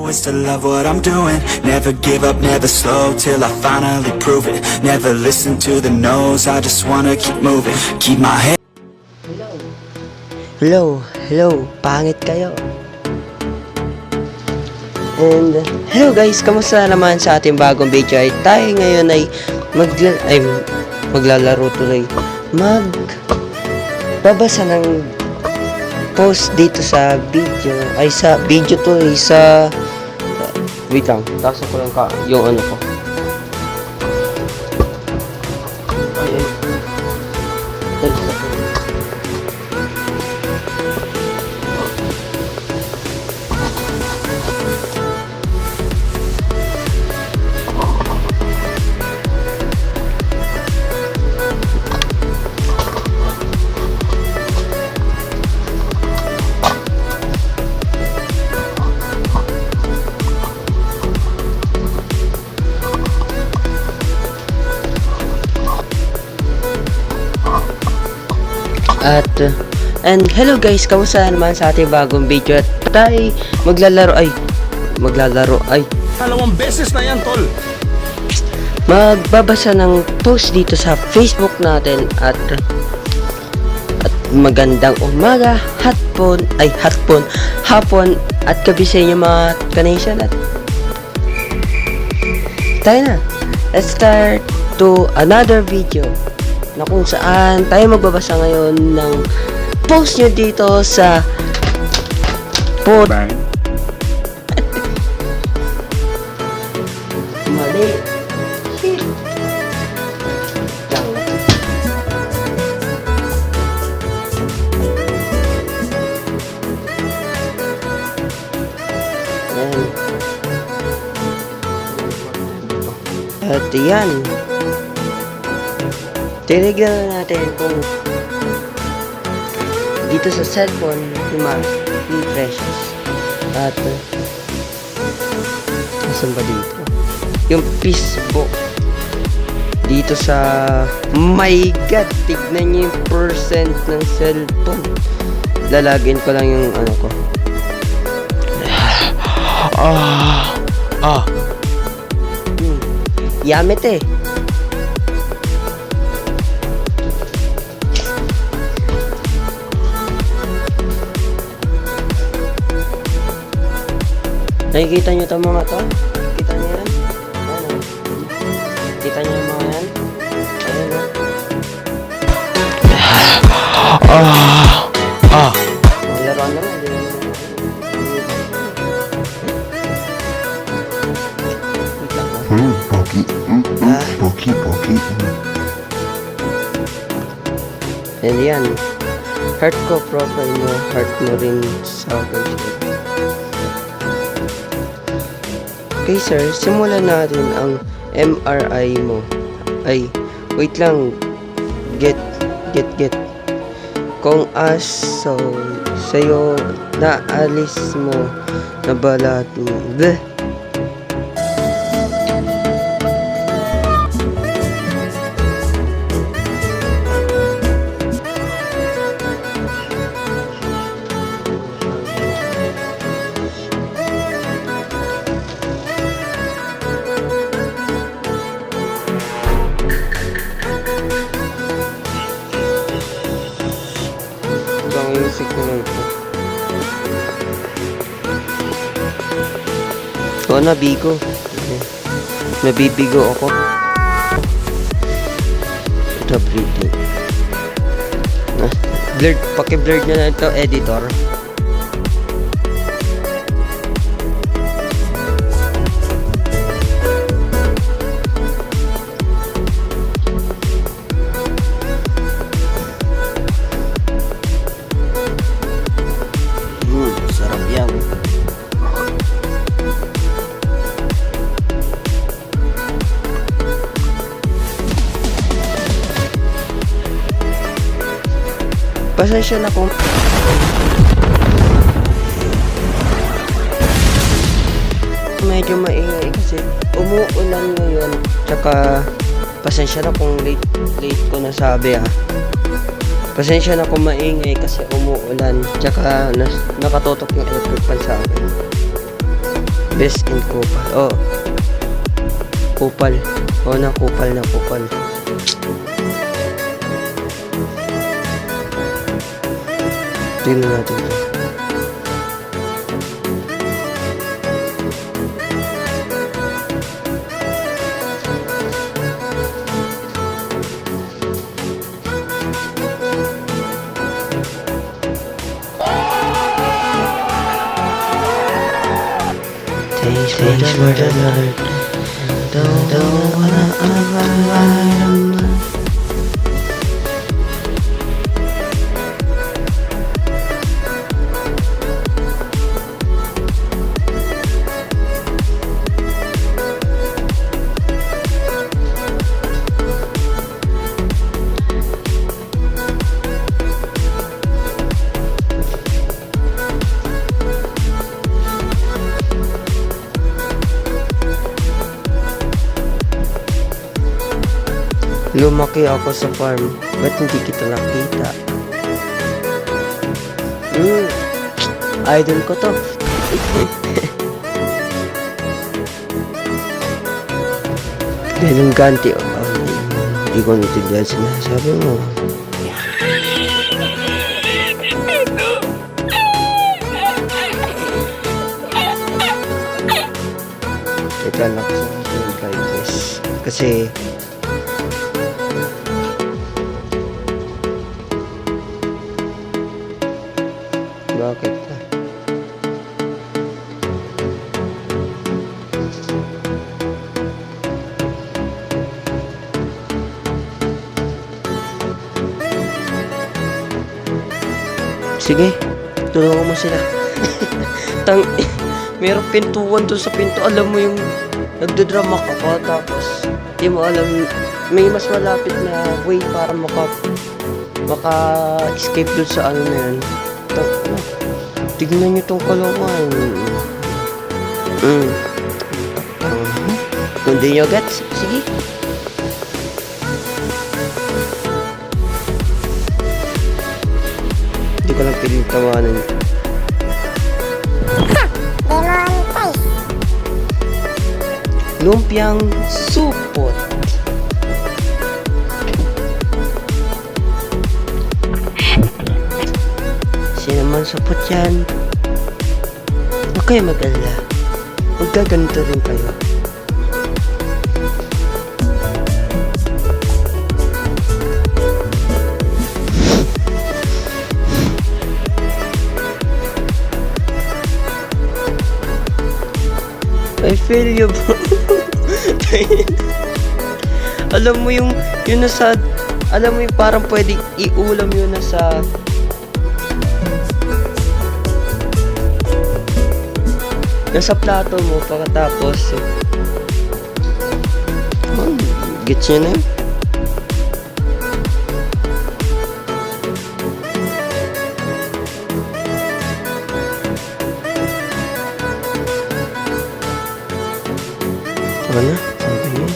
Is to love what I'm doing. Never give up, never slow till I finally prove it. Never listen to the no's, I just wanna keep moving. Keep my head. Hello, pangit kayo. And hello guys, kamusta naman sa ating bagong video? Ay tayo ngayon ay maglalaro tuloy. Magbabasa ng post dito sa video. Ay sa video tuloy sa wait lang, tasan ko lang yung ano ko. And hello guys, kamusta naman sa ating bagong video? At tayo maglalaro ay Dalawang beses na yan, tol. magbabasa ng post dito sa Facebook natin at magandang umaga, hapon at gabi sa inyo mga kanation. At tayo na, let's start to another video na kung saan tayo magbabasa ngayon ng post nyo dito sa mali. At yan, tinignan natin kung dito sa cellphone yung precious. At nasan ba dito? Yung Facebook dito sa my god, tignan nyo yung percent ng cellphone. Lalagin ko lang yung ano ko. Yamit eh. Nakikita nyo ito mga to? Kita nyo yan? Ano? Kita nyo yung mga yan? Ayan o. Laruan na lang. Poki. And yan. Heart ko profile mo. Heart mo rin sa akin. Okay sir, simulan natin ang MRI mo. Ay, wait lang. Get. Kung aso sa'yo naalis mo na balat mo. Bleh. Music naman ito. So, nabigo. Nabibigo ako. Ito, breathing. Blurred. Paki-blurred na ito, editor. Sarap yan. Pasensya na kung medyo maingay kasi umuulan ngayon. Tsaka pasensya na kung late ko nasabi ha. Pasensya na kung maingay kasi umuulan. Tsaka nakatutok yung electric fan sa akin. Best in kupal. Oh. Kupal. Oh, na kupal na kupal. Tingnan natin to. Thanks for the Lord. Don't wanna abide. Lumaki ako sa farm. Ba't hindi kita nakita? Idol ko to. Ganun ganti. Hindi ko natindihan sinasabi mo. Ito anak sa guys. Kasi bakit na? Sige, tulungan mo sila. Merong pintuan doon sa pinto. Alam mo yung nagdadrama ka pa, tapos di mo alam, may mas malapit na way para maka-escape doon sa ano na yan. Tignan nyo tong kalungan. Kung di nyo gets, sige. Hindi ko lang piling tawanan. Lumpiang supot. Naman supot yan. Huwag kayo mag-alala. Magkaganito rin kayo. I feel you, bro. Alam mo yung nasa, alam mo yung parang pwedeng iulam yun nasa plato mo pagkatapos gets nyo na yun? Ano? Sabi yun?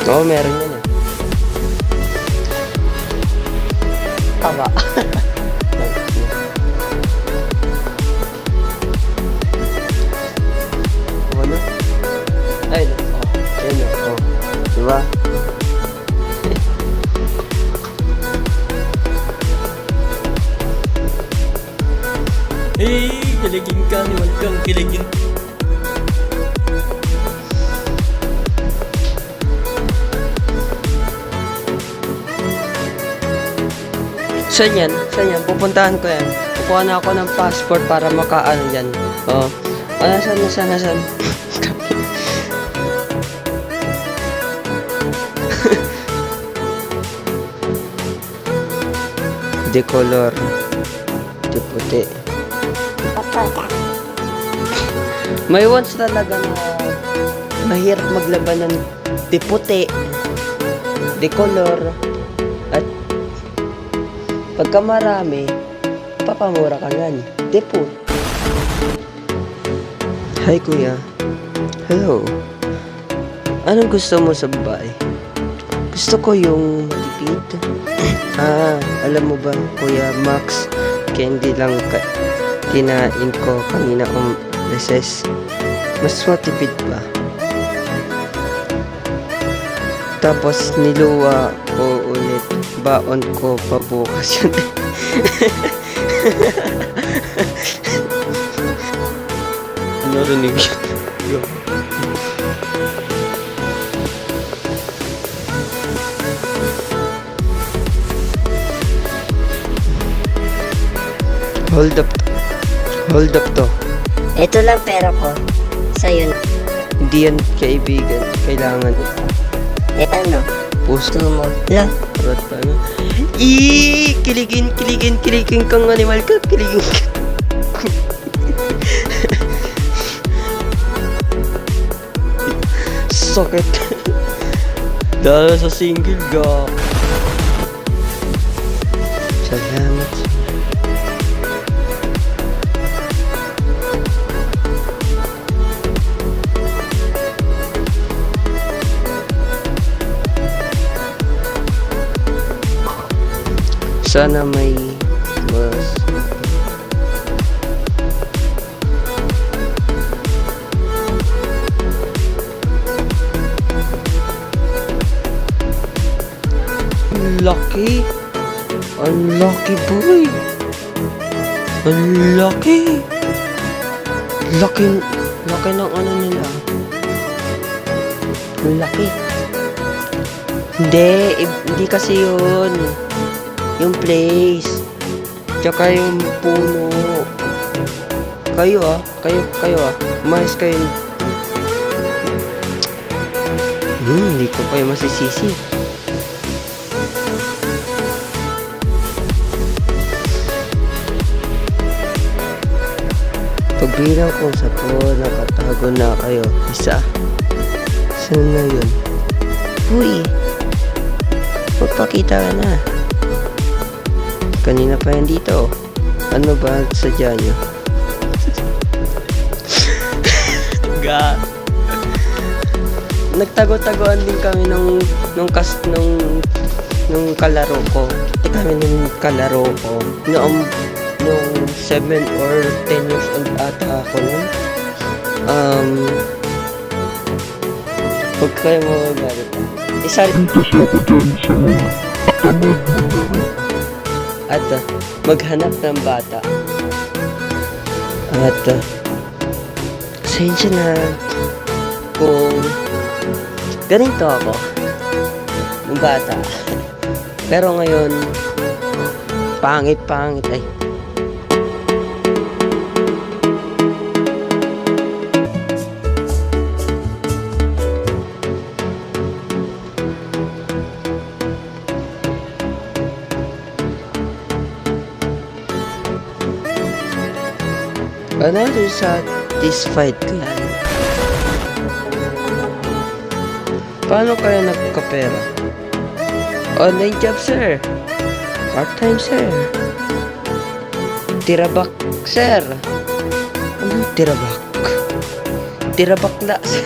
Oo, meron yan eh. Tama. Ano? Ay, ayun o. Diba? Kiligin ka, niwal kang kiligin. Saan yan? Saan yan? Pupuntahan ko yan. Kukuha na ako ng passport para makaano yan. Oo. Nasaan? Decolor. Puti. May once talaga na mahirap maglaban ng puti, decolor, at pagka marami, Magpapamura ka nga ni. Depo. Hi kuya. Hello. Anong gusto mo sa babae? Gusto ko yung matipid. Alam mo ba, Kuya Max, candy lang kinain ko kanina beses. Mas matipid pa. Tapos niluwa ko ulit. Baon ko pa bukas yun. Narinig yun. Hold up. Hold up to. Ito lang pera ko. Sa'yo na. Hindi yan kaibigan. Kailangan. Ano? Pusto Gusto mo? Lang. Ba't paano? Kiligin kang animal ka. Kiligin ka. Sakit. Dahil sa single ga. Salamat. Sana may mas Lucky. Unlucky boy. Unlucky. Lucky ng ano nila. Lucky. Hindi kasi yun. Yung place. Tsaka yung puno. Kayo umayos kayo. Hindi ko pa yung masisisi. Pagbilang ko sa nakatago na kayo. Isa. Saan na yun? Uy! Magpakita ka na. Kanina pa yan dito. Ano ba sadya nyo? Nagtago-tagoan din kami nung kalaro ko. Noong 7 or 10 years old ata ako nun. Huwag kayo magagalit. At maghanap ng bata. At sensya na kung ganito ako ng bata. Pero ngayon pangit ay. Another satisfied ka yan. Paano kaya nagkapera? Online job, sir. Part-time, sir. Tirabak, sir. Ano tirabak? Tirabak na, sir.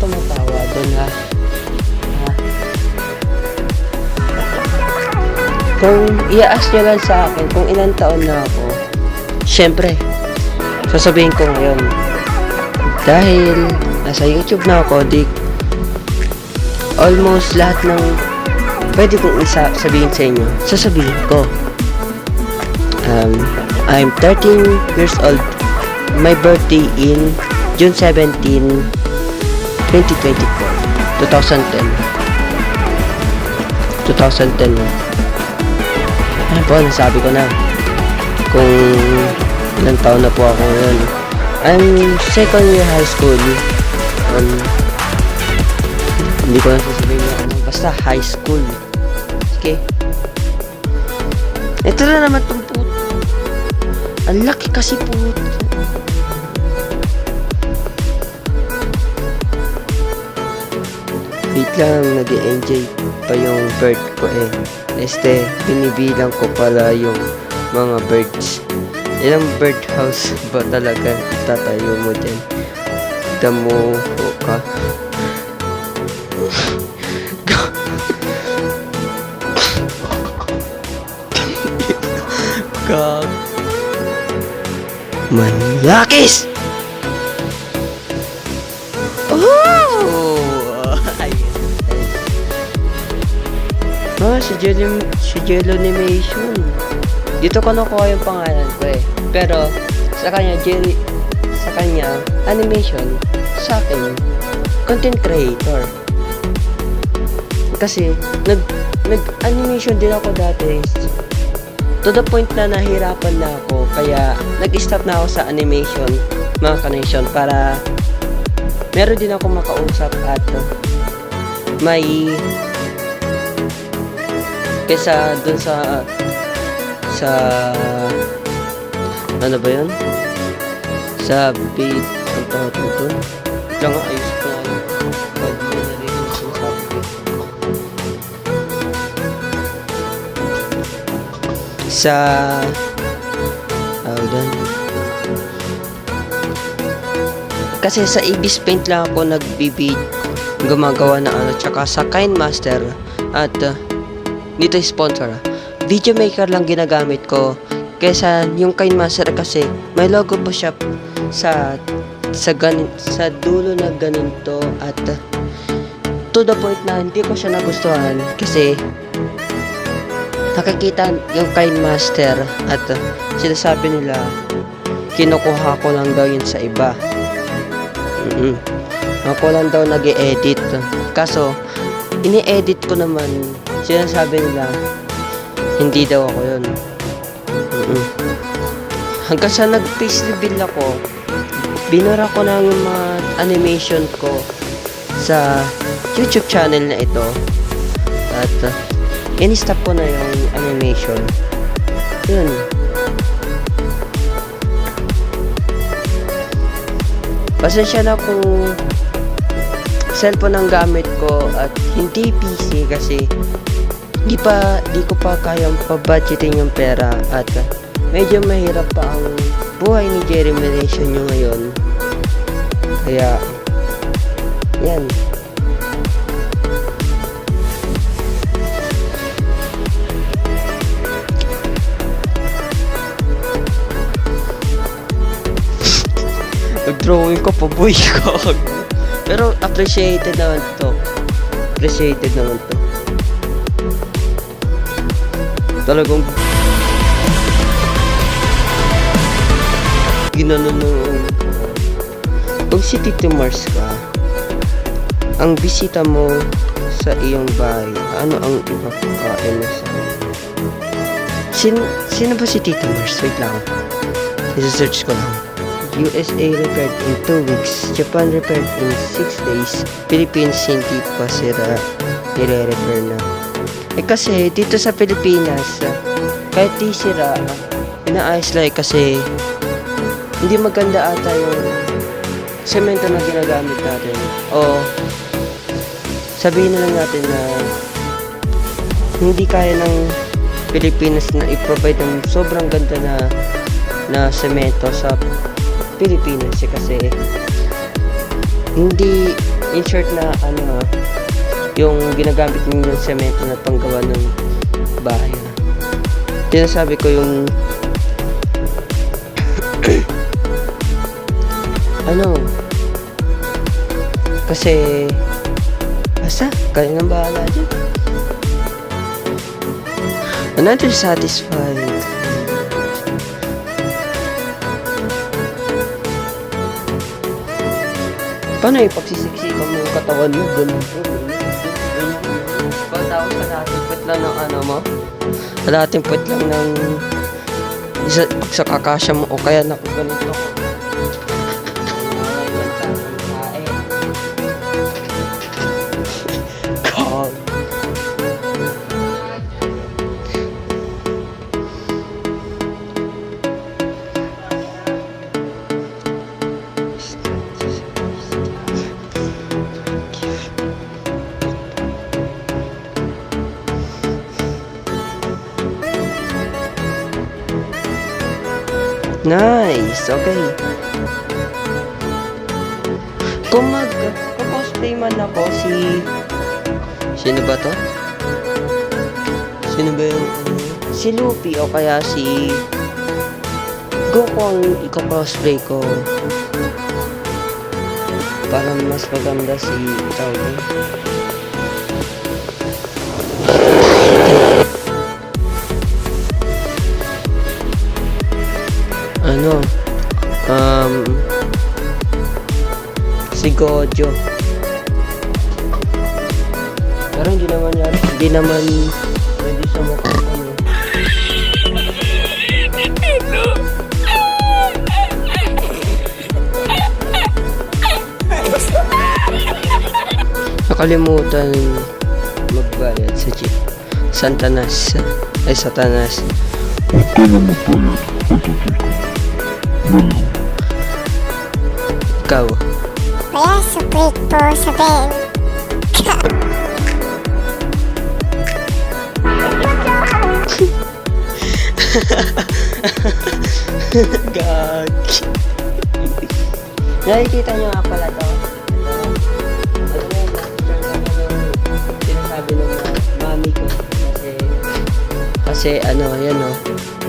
Tumatawa doon, ha? Kung i-ask nyo lang sa akin kung ilang taon na ako, syempre, sasabihin ko ngayon. Dahil nasa YouTube na ako, almost lahat ng pwede kong sabihin sa inyo, sasabihin ko. I'm 13 years old. My birthday in June 17, 2024. 2010. Ano po, nasabi ko na kung ilang taon na po ako ngayon. I'm second year high school. Hindi ko na sasabihin na ano, basta high school. Okay? Ito na naman itong puto. Ang laki kasi puto. Wait lang, nag-enjoy pa yung bird ko eh. Binibilang ko pala yung mga birds. Ilang birdhouse ba talaga tatayo mo dyan? Damo ka. Gag. Manlakis! Oh! Si Jello Animation. Dito ko nakuha yung pangalan ko eh. Pero, sa kanya, animation. Sa akin, content creator. Kasi, nag-animation din ako dati. To the point na nahirapan na ako. Kaya, nag-stop na ako sa animation, mga kanation, para meron din ako makausap at may kesa dun sa ano ba yun? Sa beat ang tawag dito. Lang nga ayos ko nga yung pag may narinig sa beat. Sa doon. Kasi sa Ibis Paint lang ako gumagawa ng ano, tsaka sa KineMaster at dito sponsor. Video Maker lang ginagamit ko. Kaysa yung KineMaster kasi may logo po siya sa dulo na ganito at to the point na hindi ko siya nagustuhan kasi nakikita yung KineMaster at sinasabi nila kinukuha ko lang daw yun sa iba. Ako lang daw nag-e-edit. Kaso ini-edit ko naman, sinasabi nila hindi daw ako yun. Hanggang sa nag-face reveal ako, binura ko na yung mga animation ko sa YouTube channel na ito at in-stop ko na yung animation. Yun. Pasensya na kung cellphone ang gamit ko at hindi PC kasi di ko pa kayang pa-budgeting yung pera at medyo mahirap pa ang buhay ni Jerry Relation nyo ngayon. Kaya yan. Nag-drawing ko pa boy ko. Pero appreciated naman to. Talagang ginanon nung kung si Tito Mars ka, ang bisita mo sa iyong bahay, ano ang ipapakain mo sa sino ba si Tito Mars? Wait lang, i-search ko lang. USA repaired in 2 weeks, Japan repaired in 6 days, Philippines hindi pa sira, nire-repair na. Kasi dito sa Pilipinas, kahit di sira, inaayos lang kasi hindi maganda ata yung semento na ginagamit natin. O sabihin na lang natin na hindi kaya ng Pilipinas na i-provide ng sobrang ganda na semento sa Pilipinas kasi hindi in short na ano yung ginagamit ng semento na panggawa ng bahay. Sinasabi ko yung ano kasi basta kayo nang bahala dyan. Another satisfied. Paano ipagsisiksikan mo yung katawan mo? Ganun po. Pagkatapos kalahating puwet lang ng ano mo? Kalahating puwet lang ng pag sa kakasya mo o kaya ganito. God. Nice, okay. Kung mag-cosplay man ako sino ba to? Sino ba yung si Luffy o kaya si Goku ang i-cosplay ko. Parang mas maganda si Tawag. Ano? Si Gojo. Pero hindi naman pwede sa mukha ano. Nakalimutan magbayad sa jeep. Satanas. Ikaw. Kaya suplit po sa Ben. Gag. Nakikita nyo nga pala to. Sinasabi ng mami ko. Kasi ano, yan o.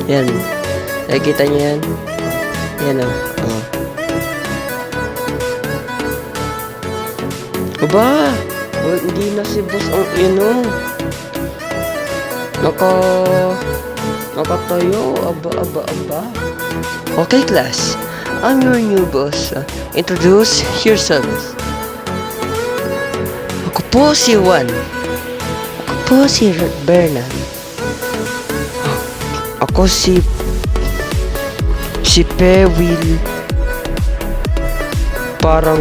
Yan. Nakikita nyo yan? Yan o. Oh. Aba! Oh, hindi na si boss ang ino. Nakatayo. Aba. Okay, class. I'm your new boss. Introduce yourselves. Ako po si Juan. Ako po si Bernard. Ako si Pewil. Parang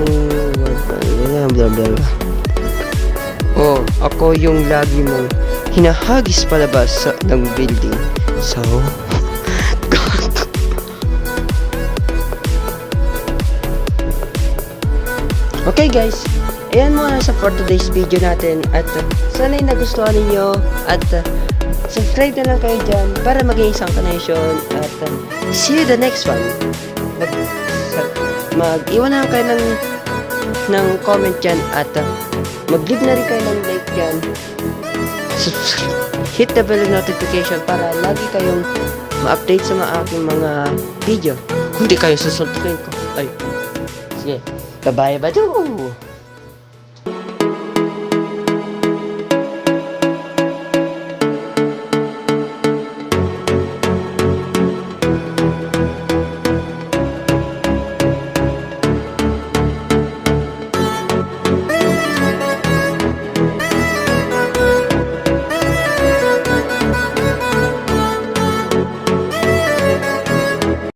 blah blah. Oh, ako yung lagi mong hinahagis palabas ng building. So, okay guys, ayan muna sa for today's video natin at sana'y nagustuhan ninyo at subscribe na lang kayo dyan para maging isang connection at see you the next one. Mag-iwan na lang kayo ng comment dyan at mag-leave na rin kayo ng like dyan. Hit the bell notification para lagi kayong ma-update sa mga aking mga video. Kung di kayo susuntukin ko. Ay, sige. Bye-bye ba?